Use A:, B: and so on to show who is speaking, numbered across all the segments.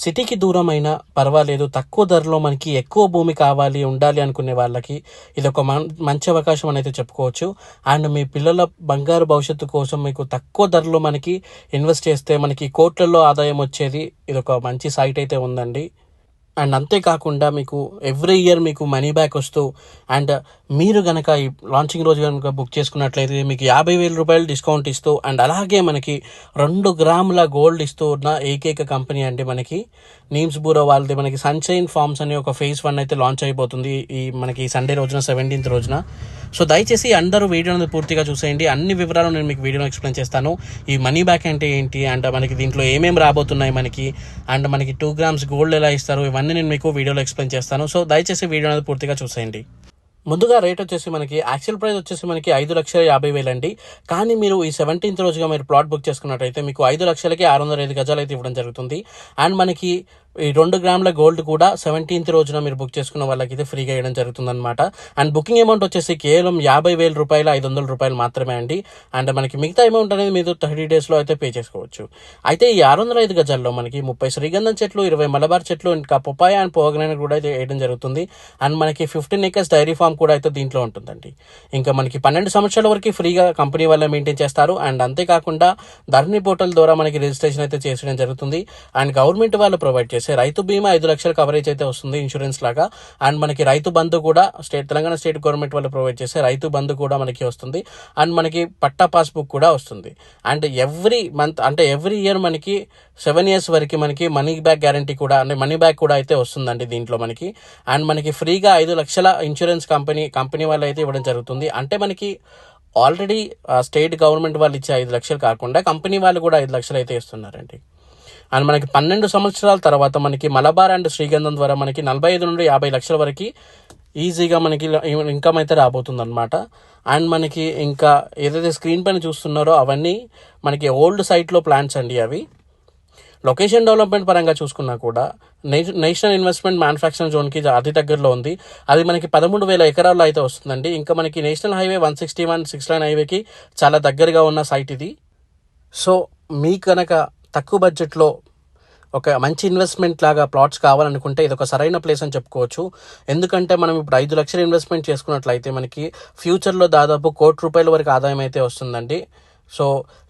A: సిటీకి దూరమైన పర్వాలేదు, తక్కువ ధరలో మనకి ఎక్కువ భూమి కావాలి ఉండాలి అనుకునే వాళ్ళకి ఇది ఒక మంచి అవకాశం అని అయితే చెప్పుకోవచ్చు. అండ్ మీ పిల్లల బంగారు భవిష్యత్తు కోసం మీకు తక్కువ ధరలో మనకి ఇన్వెస్ట్ చేస్తే మనకి కోట్లలో ఆదాయం వచ్చేది ఇది ఒక మంచి సైట్ అయితే ఉందండి. అండ్ అంతేకాకుండా మీకు ఎవ్రీ ఇయర్ మీకు మనీ బ్యాక్ వస్తూ అండ్ మీరు కనుక ఈ లాంచింగ్ రోజు కనుక బుక్ చేసుకున్నట్లయితే మీకు 50,000 రూపాయలు డిస్కౌంట్ ఇస్తూ అండ్ అలాగే మనకి 2 గ్రాముల గోల్డ్ ఇస్తూ ఉన్న ఏకైక కంపెనీ అండి మనకి నీమ్స్ బ్యూరో వాళ్ళది. మనకి సన్షైన్ ఫార్మ్స్ అనే ఒక ఫేజ్ 1 అయితే లాంచ్ అయిపోతుంది మనకి సండే రోజున 17th రోజున. సో దయచేసి అందరూ వీడియో అనేది పూర్తిగా చూసేయండి. అన్ని వివరాలు నేను మీకు వీడియోలో ఎక్స్ప్లెయిన్ చేస్తాను. ఈ మనీ బ్యాక్ అంటే ఏంటి అండ్ మనకి దీంట్లో ఏమేమి రాబోతున్నాయి మనకి అండ్ మనకి 2 grams గోల్డ్ ఎలా ఇస్తారు ఇవన్నీ నేను మీకు వీడియోలో ఎక్స్ప్లెయిన్ చేస్తాను. సో దయచేసి వీడియో అనేది పూర్తిగా చూసేయండి. ముందుగా రేట్ వచ్చేసి మనకి యాక్చువల్ ప్రైస్ వచ్చేసి మనకి 5,50,000 అండి. కానీ మీరు ఈ 17th రోజుగా మీరు ప్లాట్ బుక్ చేసుకున్నట్టయితే మీకు 5,00,000కి 605 గజాలు అయితే ఇవ్వడం జరుగుతుంది. అండ్ మనకి ఈ 2 గ్రాముల గోల్డ్ కూడా 17th రోజున మీరు బుక్ చేసుకున్న వాళ్ళకైతే ఫ్రీగా ఇవ్వడం జరుగుతుంది అనమాట. అండ్ బుకింగ్ అమౌంట్ వచ్చేసి కేవలం 50,000 రూపాయలు 500 రూపాయలు మాత్రమే అండి. అండ్ మనకి మిగతా అమౌంట్ అనేది మీరు 30 daysలో అయితే పే చేసుకోవచ్చు. అయితే ఈ 605 గజాల్లో మనకి 30 శ్రీగంధం చెట్లు, 20 మలబార్ చెట్లు, ఇంకా పపాయ అండ్ పోగనైనా కూడా అయితే వేయడం జరుగుతుంది. అండ్ మనకి 15 acres డైరీ ఫామ్ కూడా అయితే దీంట్లో ఉంటుందండి. ఇంకా మనకి 12 సంవత్సరాల వరకు ఫ్రీగా కంపెనీ వల్ల మెయింటైన్ చేస్తారు. అండ్ అంతేకాకుండా ధరణి పోర్టల్ ద్వారా మనకి రిజిస్ట్రేషన్ అయితే చేసడం జరుగుతుంది. అండ్ గవర్నమెంట్ వాళ్ళు ప్రొవైడ్ చేసే రైతు బీమా 5 లక్షల కవరేజ్ అయితే వస్తుంది ఇన్సూరెన్స్ లాగా. అండ్ మనకి రైతు బంధు కూడా తెలంగాణ స్టేట్ గవర్నమెంట్ వాళ్ళు ప్రొవైడ్ చేసే రైతు బంధు కూడా మనకి వస్తుంది. అండ్ మనకి పట్టా పాస్బుక్ కూడా వస్తుంది. అండ్ ఎవ్రీ మంత్ అంటే ఎవ్రీ ఇయర్ మనకి 7 years వరకు మనకి మనీ బ్యాక్ గ్యారంటీ కూడా అంటే మనీ బ్యాక్ కూడా అయితే వస్తుందండి దీంట్లో మనకి. అండ్ మనకి ఫ్రీగా 5 లక్షల ఇన్సూరెన్స్ కంపెనీ వాళ్ళు అయితే ఇవ్వడం జరుగుతుంది. అంటే మనకి ఆల్రెడీ స్టేట్ గవర్నమెంట్ వాళ్ళు ఇచ్చే 5 లక్షలు కాకుండా కంపెనీ వాళ్ళు కూడా 5 లక్షలు అయితే ఇస్తున్నారండి. అండ్ మనకి 12 సంవత్సరాల తర్వాత మనకి మలబార్ అండ్ శ్రీగంధం ద్వారా మనకి 45 నుండి 50 లక్షల వరకు ఈజీగా మనకి ఇన్కమ్ అయితే రాబోతుంది అనమాట. అండ్ మనకి ఇంకా ఏదైతే స్క్రీన్ పైన చూస్తున్నారో అవన్నీ మనకి ఓల్డ్ సైట్లో ప్లాన్స్ అండి. అవి లొకేషన్ డెవలప్మెంట్ పరంగా చూసుకున్నా కూడా నేషనల్ ఇన్వెస్ట్మెంట్ మ్యానుఫ్యాక్చరింగ్ జోన్కి అతి దగ్గరలో ఉంది. అది మనకి 13,000 ఎకరాల్లో అయితే వస్తుందండి. ఇంకా మనకి నేషనల్ హైవే 161 6 lane హైవేకి చాలా దగ్గరగా ఉన్న సైట్ ఇది. సో మీకు కనుక తక్కువ బడ్జెట్లో ఒక మంచి ఇన్వెస్ట్మెంట్ లాగా ప్లాట్స్ కావాలనుకుంటే ఇది ఒక సరైన ప్లేస్ అని చెప్పుకోవచ్చు. ఎందుకంటే మనం ఇప్పుడు 5 లక్షలు ఇన్వెస్ట్మెంట్ చేసుకున్నట్లయితే మనకి ఫ్యూచర్లో దాదాపు 1 కోటి రూపాయల వరకు ఆదాయం అయితే వస్తుందండి. సో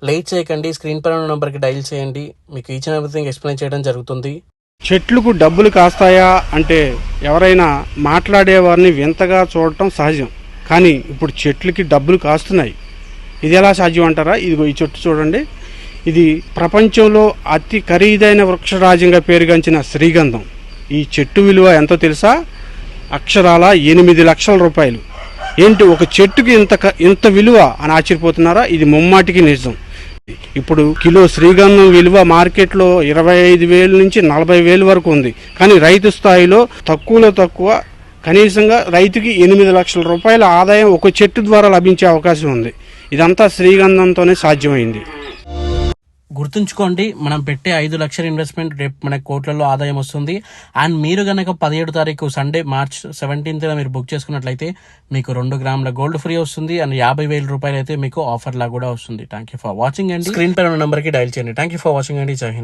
A: లేట్ చేయకండి, స్క్రీన్ పైన ఉన్న నెంబర్కి డైల్ చేయండి, మీకు ఈచ్ అండ్ ఎవ్రీథింగ్ ఎక్స్ప్లెయిన్ చేయడం జరుగుతుంది.
B: చెట్లకు డబ్బులు కాస్తాయా అంటే ఎవరైనా మాట్లాడేవారిని వింతగా చూడటం సహజం. కానీ ఇప్పుడు చెట్లకి డబ్బులు కాస్తున్నాయి. ఇది ఎలా సాధ్యం అంటారా? ఇదిగో ఈ చెట్టు చూడండి. ఇది ప్రపంచంలో అతి ఖరీదైన వృక్షరాజ్యంగా పేరుగాంచిన శ్రీగంధం. ఈ చెట్టు విలువ ఎంతో తెలుసా? అక్షరాల 8 లక్షల రూపాయలు. ఏంటి ఒక చెట్టుకి ఇంత విలువ అని ఆశ్చర్యపోతున్నారా? ఇది ముమ్మాటికి నిజం. ఇప్పుడు కిలో శ్రీగంధం విలువ మార్కెట్లో 25,000 నుంచి 40,000 వరకు ఉంది. కానీ రైతు స్థాయిలో తక్కువలో తక్కువ కనీసంగా రైతుకి 8 లక్షల రూపాయల ఆదాయం ఒక చెట్టు ద్వారా లభించే అవకాశం ఉంది. ఇదంతా శ్రీగంధంతోనే సాధ్యమైంది.
A: గుర్తుంచుకోండి, మనం పెట్టే 5 లక్షల ఇన్వెస్ట్మెంట్ రేపు మనకు కోట్లలో ఆదాయం వస్తుంది. అండ్ మీరు కనుక 17వ తారీఖు సండే March 17th మీరు బుక్ చేసుకున్నట్లయితే మీకు 2 గ్రాముల గోల్డ్ ఫ్రీ వస్తుంది. అండ్ 50,000 రూపాయలు అయితే మీకు ఆఫర్ లా కూడా వస్తుంది. థ్యాంక్ యూ ఫర్ వాచింగ్ అండి. స్క్రీన్ పైన ఉన్న నెంబర్కి డైల్ చేయండి. థ్యాంక్ యూ ఫర్ వాచింగ్ అండి. జై హింద్.